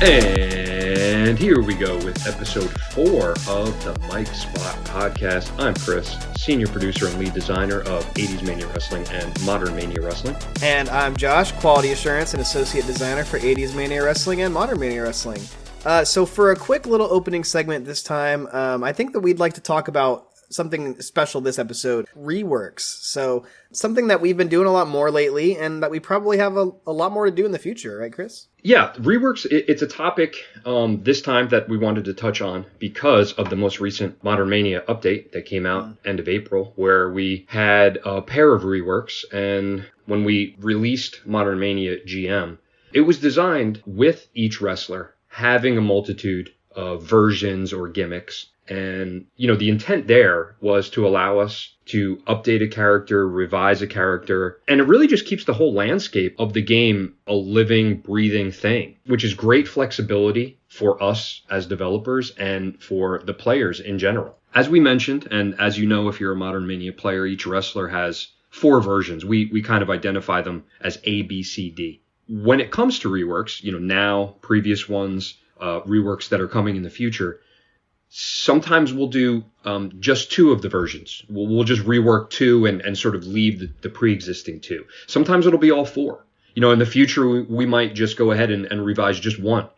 And here we go with episode 4 of the Mike Spot Podcast. I'm Chris, senior producer and lead designer of 80s Mania Wrestling and Modern Mania Wrestling. And I'm Josh, quality assurance and associate designer for 80s Mania Wrestling and Modern Mania Wrestling. So for a quick little opening segment this time, I think that we'd like to talk about something special this episode, Reworks. So something that we've been doing a lot more lately and that we probably have a lot more to do in the future, right, Chris? Yeah, Reworks, it's a topic this time that we wanted to touch on because of the most recent Modern Mania update that came out end of April, where we had a pair of reworks. And when we released Modern Mania GM, it was designed with each wrestler having a multitude of versions or gimmicks. And, you know, the intent there was to allow us to update a character, revise a character, and it really just keeps the whole landscape of the game a living, breathing thing, which is great flexibility for us as developers and for the players in general. As we mentioned, and as you know, if you're a Modern Mania player, each wrestler has 4 versions. We kind of identify them as A, B, C, D. When it comes to reworks, you know, now, previous ones, reworks that are coming in the future, sometimes we'll do just 2 of the versions. We'll just rework 2 and sort of leave the pre-existing 2. Sometimes it'll be all 4. You know, in the future, we might just go ahead and revise just 1.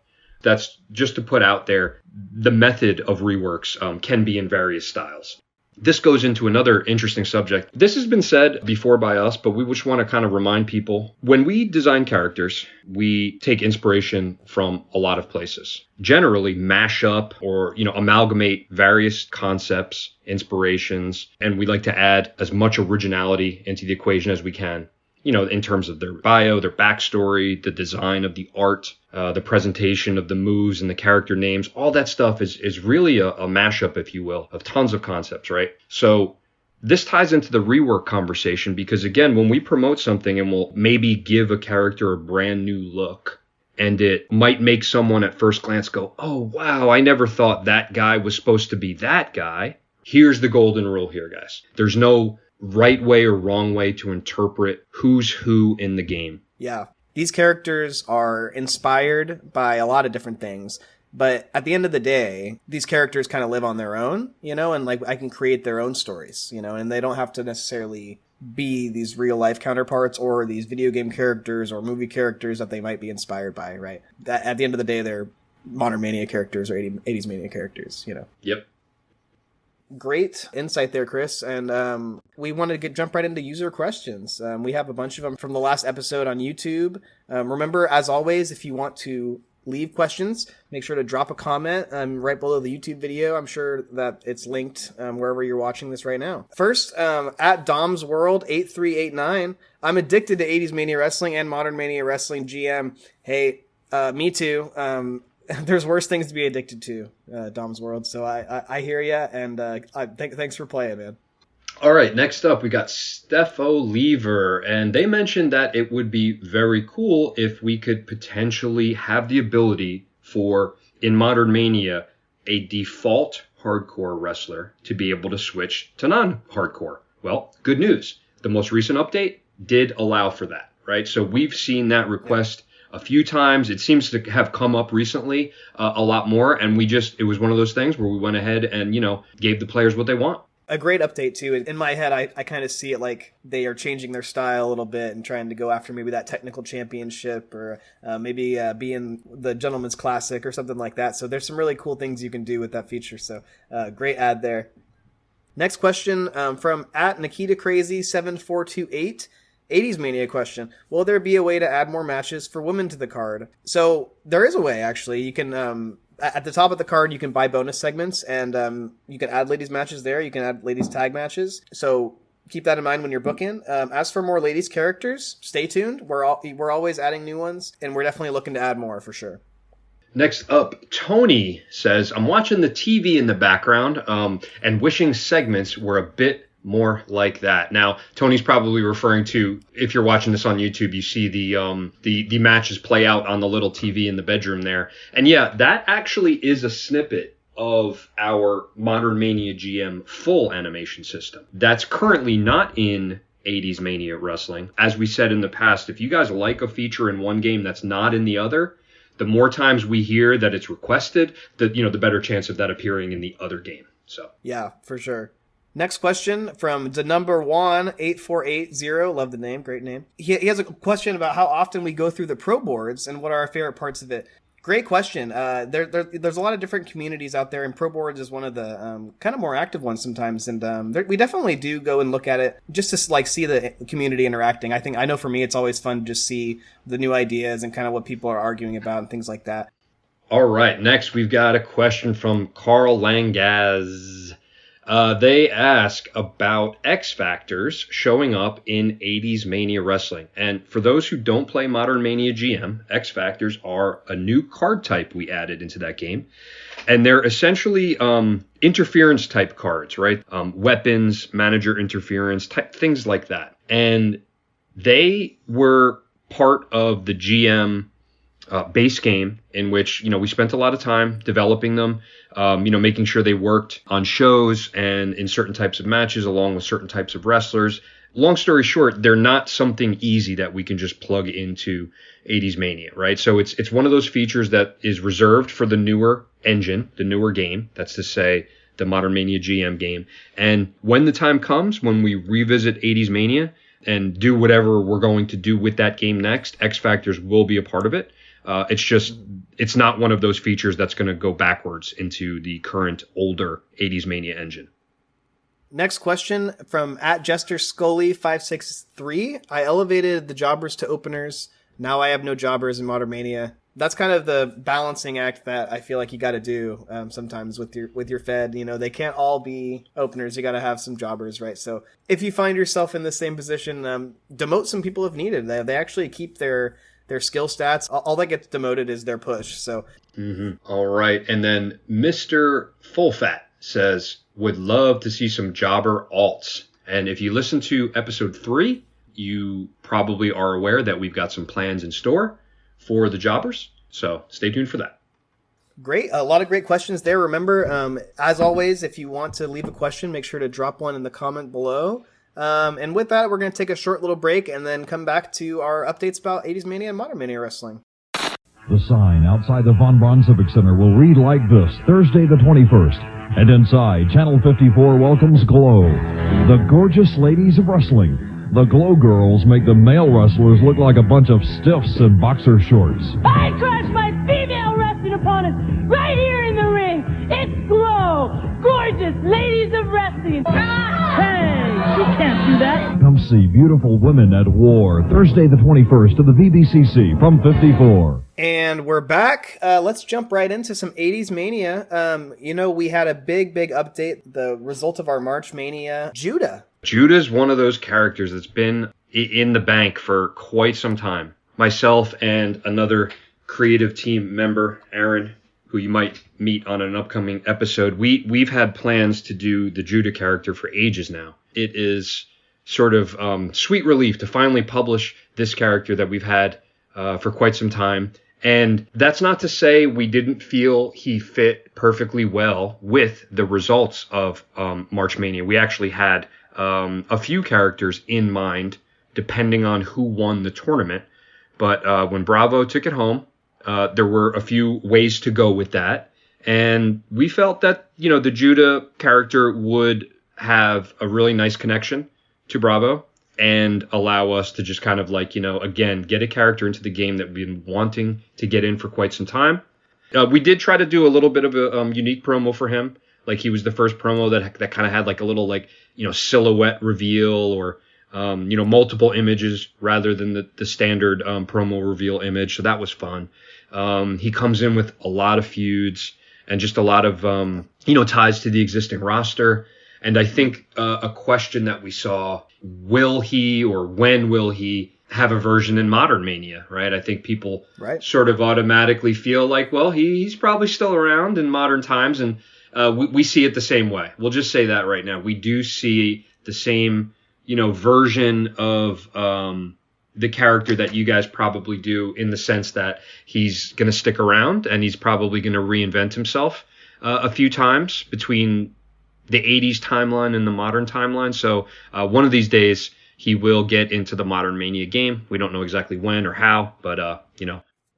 That's just to put out there, the method of reworks can be in various styles. This goes into another interesting subject. This has been said before by us, but we just want to kind of remind people. When we design characters, we take inspiration from a lot of places. Generally mash up or, you know, amalgamate various concepts, inspirations, and we like to add as much originality into the equation as we can. You know, in terms of their bio, their backstory, the design of the art, the presentation of the moves and the character names, all that stuff is really a mashup, if you will, of tons of concepts, right? So this ties into the rework conversation because, again, when we promote something and we'll maybe give a character a brand new look, and it might make someone at first glance go, oh, wow, I never thought that guy was supposed to be that guy. Here's the golden rule here, guys. There's no right way or wrong way to interpret who's who in the game. Yeah. These characters are inspired by a lot of different things, but at the end of the day, these characters kind of live on their own, you know, and like I can create their own stories, you know, and they don't have to necessarily be these real life counterparts or these video game characters or movie characters that they might be inspired by, right? At the end of the day, they're Modern Mania characters or 80s Mania characters, you know. Yep. Great insight there, Chris. And we wanted to jump right into user questions. We have a bunch of them from the last episode on YouTube. Remember, as always, if you want to leave questions, make sure to drop a comment right below the YouTube video. I'm sure that it's linked wherever you're watching this right now. First, at Dom's World 8389, I'm addicted to 80s Mania Wrestling and Modern Mania Wrestling GM. Hey, me too. There's worse things to be addicted to, Dom's World. So I hear ya, and thanks for playing, man. All right, next up, we got Steffo Lever, and they mentioned that it would be very cool if we could potentially have the ability for, in Modern Mania, a default hardcore wrestler to be able to switch to non-hardcore. Well, good news. The most recent update did allow for that, right? So we've seen that request a few times. It seems to have come up recently a lot more, and it was one of those things where we went ahead and, you know, gave the players what they want. A great update, too. In my head, I kind of see it like they are changing their style a little bit and trying to go after maybe that technical championship or maybe being the Gentleman's Classic or something like that. So there's some really cool things you can do with that feature. So great ad there. Next question from at Nikita Crazy 7428. 80s Mania question. Will there be a way to add more matches for women to the card? So there is a way, actually. You can, at the top of the card, you can buy bonus segments, and you can add ladies matches there. You can add ladies tag matches. So keep that in mind when you're booking. As for more ladies characters, stay tuned. We're always adding new ones, and we're definitely looking to add more for sure. Next up, Tony says, I'm watching the TV in the background and wishing segments were a bit more like that. Now, Tony's probably referring to, if you're watching this on YouTube, you see the matches play out on the little TV in the bedroom there. And yeah, that actually is a snippet of our Modern Mania GM full animation system. That's currently not in 80s Mania Wrestling. As we said in the past, if you guys like a feature in one game that's not in the other, the more times we hear that it's requested, the better chance of that appearing in the other game. So yeah, for sure. Next question from the number 18480. Love the name. Great name. He has a question about how often we go through the pro boards and what are our favorite parts of it. Great question. There's a lot of different communities out there, and pro boards is one of the kind of more active ones sometimes. And we definitely do go and look at it just to like see the community interacting. I know for me, it's always fun to just see the new ideas and kind of what people are arguing about and things like that. All right. Next, we've got a question from Carl Langaz. They ask about X Factors showing up in 80s Mania Wrestling. And for those who don't play Modern Mania GM, X Factors are a new card type we added into that game. And they're essentially interference type cards, right? Weapons, manager interference, type things like that. And they were part of the GM base game in which, we spent a lot of time developing them, making sure they worked on shows and in certain types of matches along with certain types of wrestlers. Long story short, they're not something easy that we can just plug into 80s Mania, right? So it's one of those features that is reserved for the newer engine, the newer game. That's to say the Modern Mania GM game. And when the time comes, when we revisit 80s Mania and do whatever we're going to do with that game next, X Factors will be a part of it. It's not one of those features that's going to go backwards into the current older 80s Mania engine. Next question from @JesterScully563. I elevated the jobbers to openers. Now I have no jobbers in Modern Mania. That's kind of the balancing act that I feel like you got to do sometimes with your Fed. They can't all be openers. You got to have some jobbers, right? So if you find yourself in the same position, demote some people if needed. They actually keep their skill stats. All that gets demoted is their push. So, All right. And then Mr. Full Fat says, would love to see some jobber alts. And if you listen to episode 3, you probably are aware that we've got some plans in store for the jobbers. So stay tuned for that. Great. A lot of great questions there. Remember, as always, if you want to leave a question, make sure to drop one in the comment below. And with that, we're going to take a short little break and then come back to our updates about 80s Mania and Modern Mania Wrestling. The sign outside the Von Braun Civic Center will read like this: Thursday the 21st. And inside, Channel 54 welcomes Glow, the gorgeous ladies of wrestling. The Glow Girls make the male wrestlers look like a bunch of stiffs in boxer shorts. I crush my female wrestling opponents right here in the ring. It's Glow, gorgeous ladies of wrestling. Hey, you can't do that. Come see beautiful women at war, Thursday the 21st at the VBCC from 54. And we're back. Let's jump right into some 80s Mania. We had a big update, the result of our March Mania, Judah. Judah's one of those characters that's been in the bank for quite some time. Myself and another creative team member, Aaron, who you might meet on an upcoming episode, we've had plans to do the Judah character for ages now. It is sort of sweet relief to finally publish this character that we've had for quite some time. And that's not to say we didn't feel he fit perfectly well with the results of March Mania. We actually had a few characters in mind, depending on who won the tournament. But when Bravo took it home, there were a few ways to go with that. And we felt that, the Judah character would have a really nice connection to Bravo and allow us to just kind of again, get a character into the game that we've been wanting to get in for quite some time. We did try to do a little bit of a unique promo for him. Like he was the first promo that kind of had a little silhouette reveal or, multiple images rather than the standard promo reveal image. So that was fun. He comes in with a lot of feuds and just a lot of, ties to the existing roster. And I think a question that we saw, will he or when will he have a version in Modern Mania, right? I think people sort of automatically feel like, well, he's probably still around in modern times. And we see it the same way. We'll just say that right now. We do see the same, version of the character that you guys probably do, in the sense that he's going to stick around and he's probably going to reinvent himself a few times between the 80s timeline and the modern timeline. So one of these days he will get into the Modern Mania game. We don't know exactly when or how, but.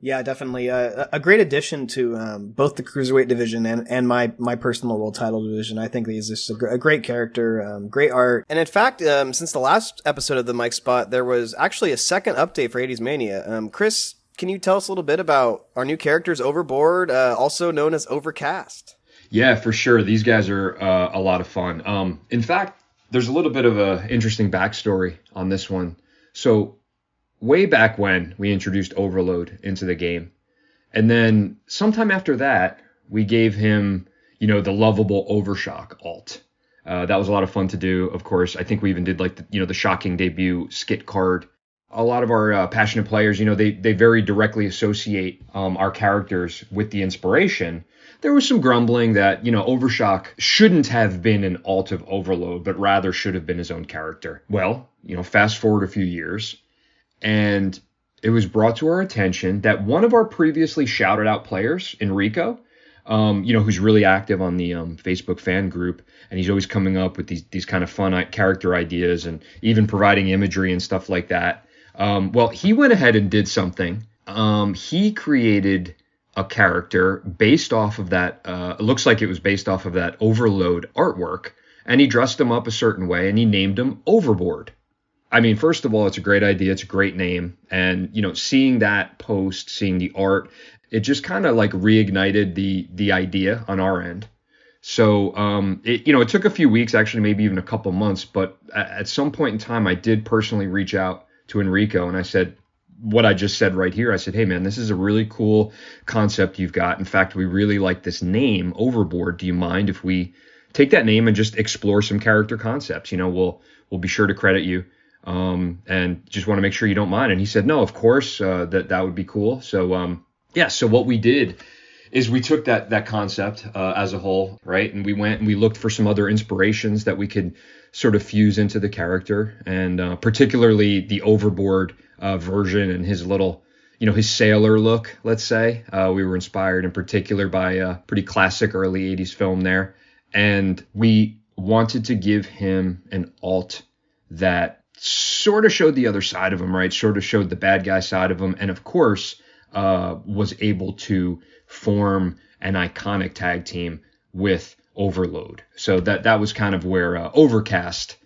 Yeah, definitely. A great addition to both the Cruiserweight division and my personal world title division. I think he's just a great character, great art. And in fact, since the last episode of the Mike Spot, there was actually a second update for 80s Mania. Chris, can you tell us a little bit about our new characters, Overboard, also known as Overcast? Yeah, for sure. These guys are a lot of fun. In fact, there's a little bit of an interesting backstory on this one. So way back when we introduced Overload into the game, and then sometime after that, we gave him, the lovable Overshock alt. That was a lot of fun to do. Of course, I think we even did like the shocking debut skit card. A lot of our passionate players, they very directly associate our characters with the inspiration. There was some grumbling that, Overshock shouldn't have been an alt of Overload, but rather should have been his own character. Well, fast forward a few years, and it was brought to our attention that one of our previously shouted out players, Enrico, who's really active on the Facebook fan group, and he's always coming up with these kind of fun character ideas and even providing imagery and stuff like that. Well, he went ahead and did something. He created a character based off of that. It looks like it was based off of that Overload artwork, and he dressed him up a certain way, and he named him Overboard. I mean, first of all, it's a great idea. It's a great name. And, seeing that post, seeing the art, it just kind of like reignited the idea on our end. So, it took a few weeks, actually, maybe even a couple months. But at some point in time, I did personally reach out to Enrico, and I said what I just said right here. I said, hey, man, this is a really cool concept you've got. In fact, we really like this name, Overboard. Do you mind if we take that name and just explore some character concepts? We'll be sure to credit you. And just want to make sure you don't mind. And he said, no, of course, that would be cool. So, so what we did is we took that concept as a whole, right? And we went and we looked for some other inspirations that we could sort of fuse into the character, and particularly the Overboard version and his little, his sailor look, let's say. We were inspired in particular by a pretty classic early 80s film there. And we wanted to give him an alt that sort of showed the other side of him, right? Sort of showed the bad guy side of him. And of course, was able to form an iconic tag team with Overload. So that was kind of where Overcast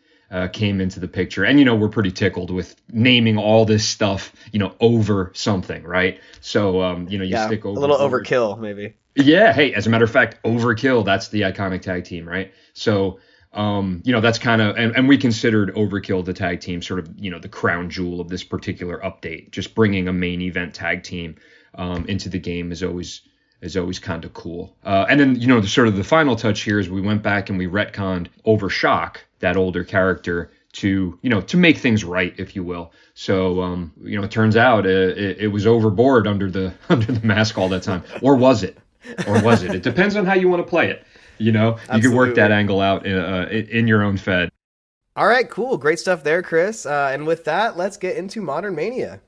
came into the picture. And, we're pretty tickled with naming all this stuff, over something, right? So, you stick over. A little overkill, maybe. Yeah. Hey, as a matter of fact, Overkill, that's the iconic tag team, right? So, that's kind of, and we considered Overkill, the tag team, sort of, the crown jewel of this particular update. Just bringing a main event tag team into the game is always kind of cool. And then, the final touch here is we went back and we retconned Overshock, that older character, to make things right, if you will. So, it turns out it was Overboard under the mask all that time. Or was it? It depends on how you want to play it. You can work that angle out in your own fed. All right, cool. Great stuff there, Chris. And with that, let's get into Modern Mania.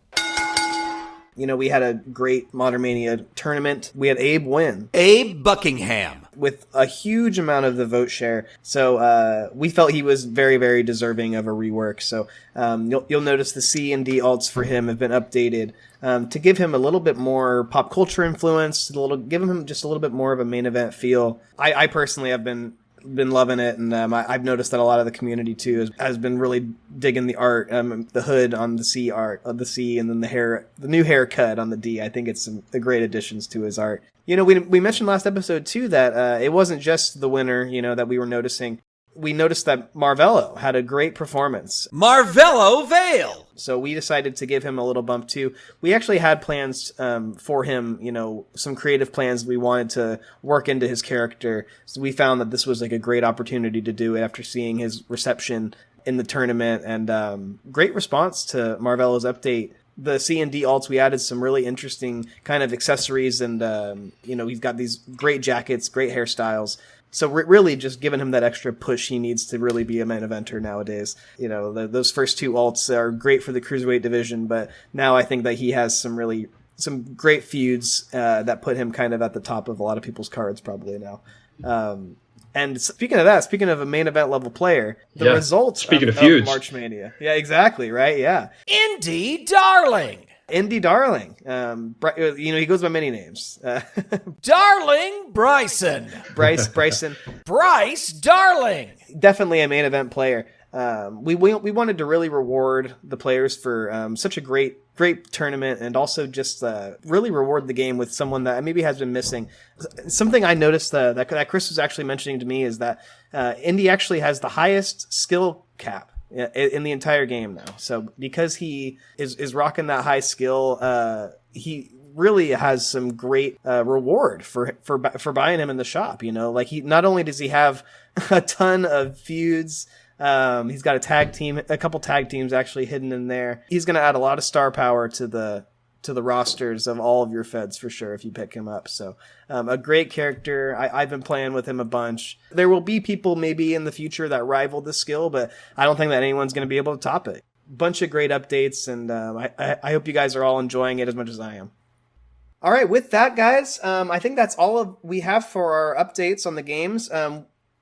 We had a great Modern Mania tournament. We had Abe win. Abe Buckingham. With a huge amount of the vote share. So we felt he was very, very deserving of a rework. So you'll notice the C and D alts for him have been updated to give him a little bit more pop culture influence, give him just a little bit more of a main event feel. I personally have been loving it, and I've noticed that a lot of the community too has been really digging the art, the hood on the C art of the C, and then the new haircut on the D. I think it's the great additions to his art. We mentioned last episode too that it wasn't just the winner, that we were noticing. We noticed that Marvelo had a great performance. Marvelo Vale! So we decided to give him a little bump too. We actually had plans for him, some creative plans we wanted to work into his character. So we found that this was like a great opportunity to do it after seeing his reception in the tournament, and great response to Marvelo's update. The C and D alts, we added some really interesting kind of accessories, and he's got these great jackets, great hairstyles. So really just giving him that extra push he needs to really be a main eventer nowadays. Those first two alts are great for the Cruiserweight division, but now I think that he has some great feuds that put him kind of at the top of a lot of people's cards probably now. And speaking of a main event level player, the results of feuds. March Mania. Yeah, exactly, right? Yeah. Indy Darling! Indy Darling. He goes by many names. Darling Bryson. Bryson. Bryce Darling. Definitely a main event player. We wanted to really reward the players for such a great tournament, and also just really reward the game with someone that maybe has been missing. Something I noticed that Chris was actually mentioning to me is that Indy actually has the highest skill cap in the entire game now. So because he is rocking that high skill, he really has some great reward for buying him in the shop. Like he not only does he have a ton of feuds. He's got a couple tag teams actually hidden in there. He's going to add a lot of star power to the rosters of all of your feds for sure if you pick him up. So a great character. I've been playing with him a bunch. There will be people maybe in the future that rival the skill, but I don't think that anyone's going to be able to top it. Bunch of great updates, and I hope you guys are all enjoying it as much as I am. All right, with that, guys, I think that's all we have for our updates on the games.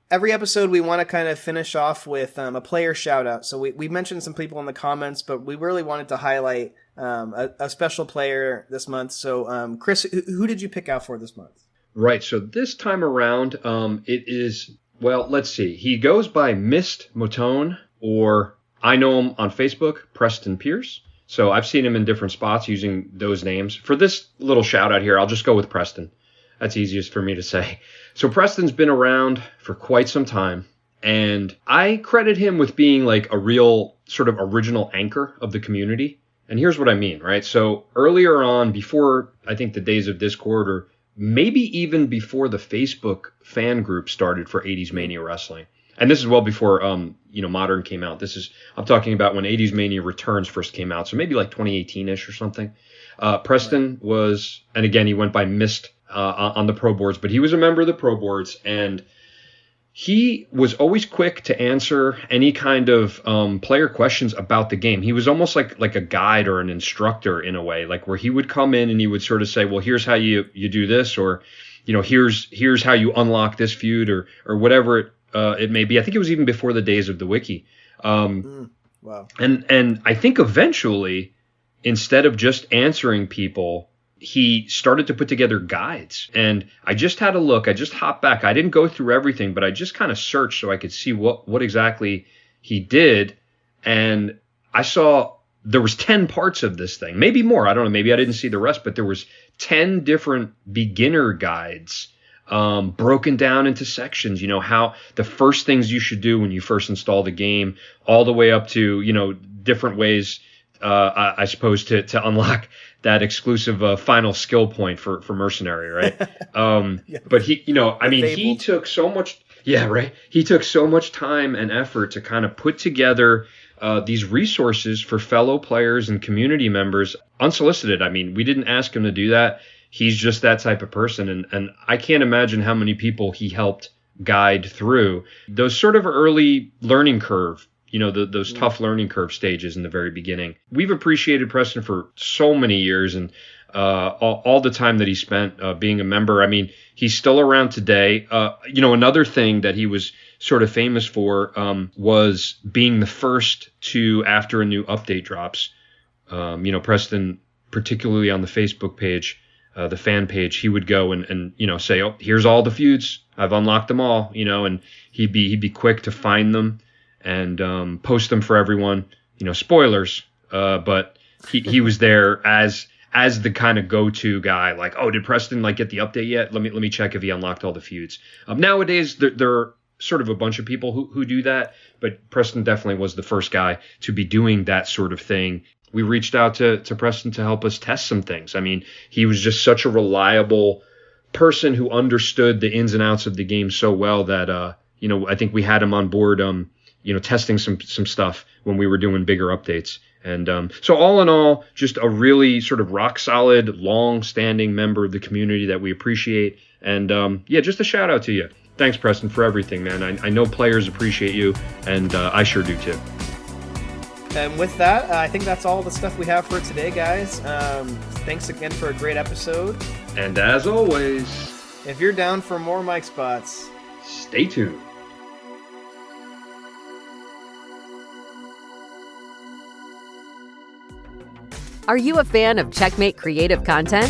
Every episode, we want to kind of finish off with a player shout-out. So we mentioned some people in the comments, but we really wanted to highlight a special player this month. So, Chris, who did you pick out for this month? Right. So this time around, it is, well, let's see. He goes by Mist Motone, or I know him on Facebook, Preston Pierce. So I've seen him in different spots using those names. For this little shout-out here, I'll just go with Preston. That's easiest for me to say. So Preston's been around for quite some time, and I credit him with being like a real sort of original anchor of the community. And here's what I mean, right? So earlier on, before I think the days of Discord, or maybe even before the Facebook fan group started for 80s Mania Wrestling, and this is well before Modern came out. I'm talking about when 80s Mania Returns first came out, so maybe like 2018-ish or something. Preston was, and again, he went by Mist on the Pro Boards, but he was a member of the Pro Boards, and he was always quick to answer any kind of player questions about the game. He was almost like a guide or an instructor in a way, like where he would come in and he would sort of say, well, here's how you do this, or here's how you unlock this feud, or whatever it may be. I think it was even before the days of the wiki. Wow. And I think eventually, instead of just answering people, he started to put together guides. And I just had a look. I just hopped back. I didn't go through everything, but I just kind of searched so I could see what exactly he did. And I saw there was 10 parts of this thing, maybe more. I don't know. Maybe I didn't see the rest, but there was 10 different beginner guides broken down into sections, how the first things you should do when you first install the game, all the way up to, different ways, I suppose, to unlock that exclusive final skill point for Mercenary, right? Yeah. But he took so much, he took so much time and effort to kind of put together these resources for fellow players and community members unsolicited. I mean, we didn't ask him to do that. He's just that type of person. And I can't imagine how many people he helped guide through those sort of early learning curve, those tough learning curve stages in the very beginning. We've appreciated Preston for so many years, and all the time that he spent being a member. I mean, he's still around today. Another thing that he was sort of famous for was being the first to, after a new update drops, Preston, particularly on the Facebook page, the fan page, he would go and say, oh, here's all the feuds. I've unlocked them all, and he'd be quick to find them and post them for everyone. Spoilers, but he was there as the kind of go-to guy. Like, oh, did Preston get the update yet? Let me check if he unlocked all the feuds. Nowadays, there are sort of a bunch of people who do that, but Preston definitely was the first guy to be doing that sort of thing. We reached out to Preston to help us test some things. I mean, he was just such a reliable person who understood the ins and outs of the game so well that I think we had him on board testing some stuff when we were doing bigger updates. And so all in all, just a really sort of rock solid, long-standing member of the community that we appreciate. And just a shout out to you. Thanks, Preston, for everything, man. I know players appreciate you, and I sure do too. And with that, I think that's all the stuff we have for today, guys. Thanks again for a great episode. And as always, if you're down for more mic spots, stay tuned. Are you a fan of Checkmate creative content?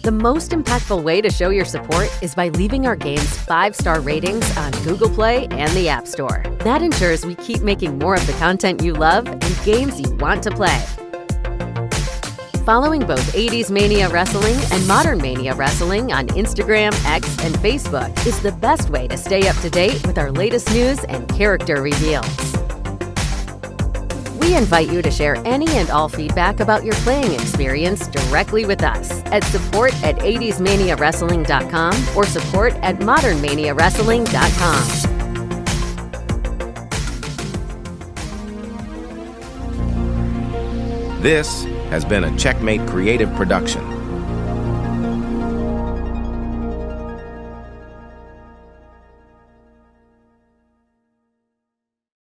The most impactful way to show your support is by leaving our games 5-star ratings on Google Play and the App Store. That ensures we keep making more of the content you love and games you want to play. Following both 80s Mania Wrestling and Modern Mania Wrestling on Instagram, X, and Facebook is the best way to stay up to date with our latest news and character reveals. We invite you to share any and all feedback about your playing experience directly with us at support@80smaniawrestling.com or support@modernmaniawrestling.com. This has been a Checkmate Creative production.